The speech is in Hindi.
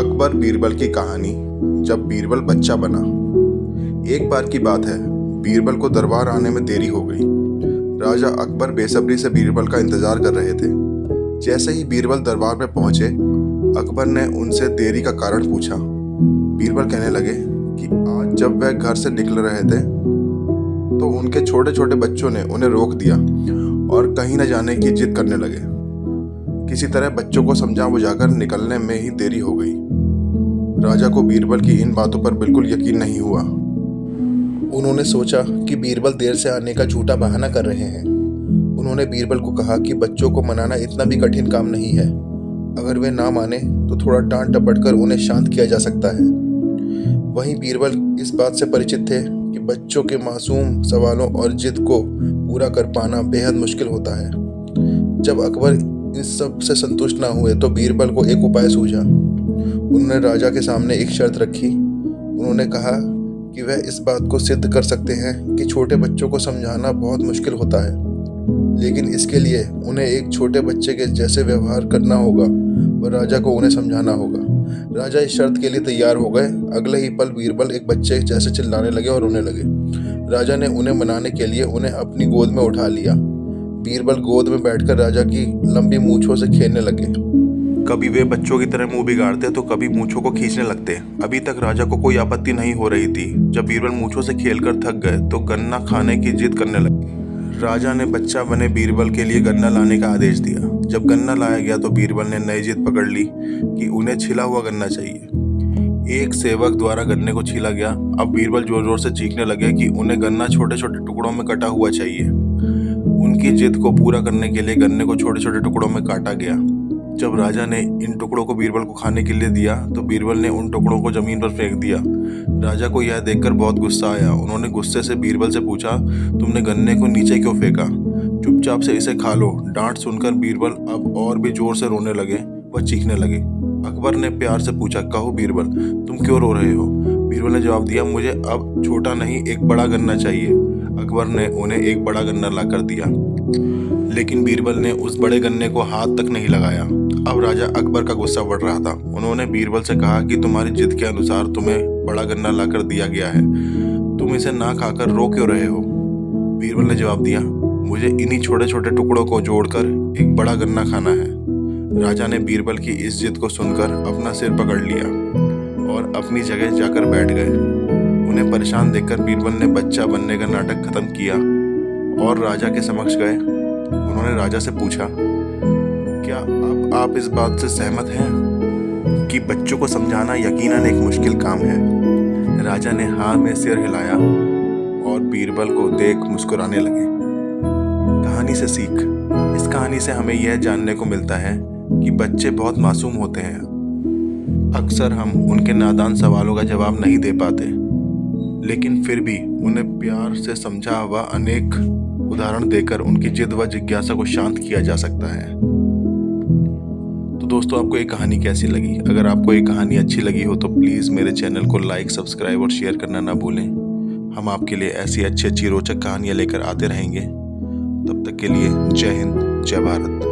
अकबर बीरबल की कहानी जब बीरबल बच्चा बना। एक बार की बात है, बीरबल को दरबार आने में देरी हो गई। राजा अकबर बेसब्री से बीरबल का इंतजार कर रहे थे। जैसे ही बीरबल दरबार में पहुंचे, अकबर ने उनसे देरी का कारण पूछा। बीरबल कहने लगे कि आज जब वह घर से निकल रहे थे तो उनके छोटे छोटे बच्चों ने उन्हें रोक दिया और कहीं न जाने की जिद करने लगे। किसी तरह बच्चों को समझा बुझाकर निकलने में ही देरी हो गई। राजा को बीरबल की इन बातों पर बिल्कुल यकीन नहीं हुआ। उन्होंने सोचा कि बीरबल देर से आने का झूठा बहाना कर रहे हैं। उन्होंने बीरबल को कहा कि बच्चों को मनाना इतना भी कठिन काम नहीं है। अगर वे ना माने तो थोड़ा डांट डपट कर उन्हें शांत किया जा सकता है। वहीं बीरबल इस बात से परिचित थे कि बच्चों के मासूम सवालों और जिद को पूरा कर पाना बेहद मुश्किल होता है। जब अकबर इस सब से संतुष्ट ना हुए तो बीरबल को एक उपाय सूझा। उन्होंने राजा के सामने एक शर्त रखी। उन्होंने कहा कि वह इस बात को सिद्ध कर सकते हैं कि छोटे बच्चों को समझाना बहुत मुश्किल होता है, लेकिन इसके लिए उन्हें एक छोटे बच्चे के जैसे व्यवहार करना होगा और राजा को उन्हें समझाना होगा। राजा इस शर्त के लिए तैयार हो गए। अगले ही पल बीरबल एक बच्चे जैसे चिल्लाने लगे और रोने लगे। राजा ने उन्हें मनाने के लिए उन्हें अपनी गोद में उठा लिया। बीरबल गोद में बैठकर राजा की लंबी मूंछों से खेलने लगे। कभी वे बच्चों की तरह मुंह बिगाड़ते तो कभी मूंछों को खींचने लगते। अभी तक राजा को कोई आपत्ति नहीं हो रही थी। जब बीरबल मूंछों से खेलकर थक गए तो गन्ना खाने की जिद करने लगे। राजा ने बच्चा बने बीरबल के लिए गन्ना लाने का आदेश दिया। जब गन्ना लाया गया तो बीरबल ने नई जिद पकड़ ली कि उन्हें छिला हुआ गन्ना चाहिए। एक सेवक द्वारा गन्ने को छीला गया। अब बीरबल जोर जोर से चीखने लगे कि उन्हें गन्ना छोटे छोटे टुकड़ों में कटा हुआ चाहिए। उनकी जिद को पूरा करने के लिए गन्ने को छोटे छोटे टुकड़ों में काटा गया। जब राजा ने इन टुकड़ों को बीरबल को खाने के लिए दिया तो बीरबल ने उन टुकड़ों को जमीन पर फेंक दिया। राजा को यह देखकर बहुत गुस्सा आया। उन्होंने गुस्से से बीरबल से पूछा, तुमने गन्ने को नीचे क्यों फेंका? चुपचाप से इसे खा लो। डांट सुनकर बीरबल अब और भी जोर से रोने लगे व चीखने लगे। अकबर ने प्यार से पूछा, कहो बीरबल, तुम क्यों रो रहे हो? बीरबल ने जवाब दिया, मुझे अब छोटा नहीं एक बड़ा गन्ना चाहिए। अकबर ने उन्हें एक बड़ा गन्ना लाकर दिया, लेकिन बीरबल ने उस बड़े गन्ने को हाथ तक नहीं लगाया। अब राजा अकबर का गुस्सा बढ़ रहा था। उन्होंने बीरबल से कहा कि तुम्हारी जिद के अनुसार तुम्हें बड़ा गन्ना लाकर दिया गया है, तुम इसे ना खाकर रो क्यों रहे हो? बीरबल ने जवाब दिया, मुझे इन्हीं छोटे छोटे टुकड़ों को जोड़कर एक बड़ा गन्ना खाना है। राजा ने बीरबल की इस जिद को सुनकर अपना सिर पकड़ लिया और अपनी जगह जाकर बैठ गए। उन्हें परेशान देखकर बीरबल ने बच्चा बनने का नाटक खत्म किया और राजा के समक्ष गए। उन्होंने राजा से पूछा, क्या अब आप इस बात से सहमत हैं कि बच्चों को समझाना यकीनन एक मुश्किल काम है? राजा ने हाँ में सिर हिलाया और बीरबल को देख मुस्कुराने लगे। कहानी से सीख। इस कहानी से हमें यह जानने को मिलता है कि बच्चे बहुत मासूम होते हैं। अक्सर हम उनके नादान सवालों का जवाब नहीं दे पाते, लेकिन फिर भी उन्हें प्यार से समझा हुआ अनेक उदाहरण देकर उनकी जिद व जिज्ञासा को शांत किया जा सकता है। तो दोस्तों, आपको ये कहानी कैसी लगी? अगर आपको ये कहानी अच्छी लगी हो तो प्लीज़ मेरे चैनल को लाइक, सब्सक्राइब और शेयर करना ना भूलें। हम आपके लिए ऐसी अच्छी अच्छी रोचक कहानियाँ लेकर आते रहेंगे। तब तक के लिए जय हिंद, जय भारत।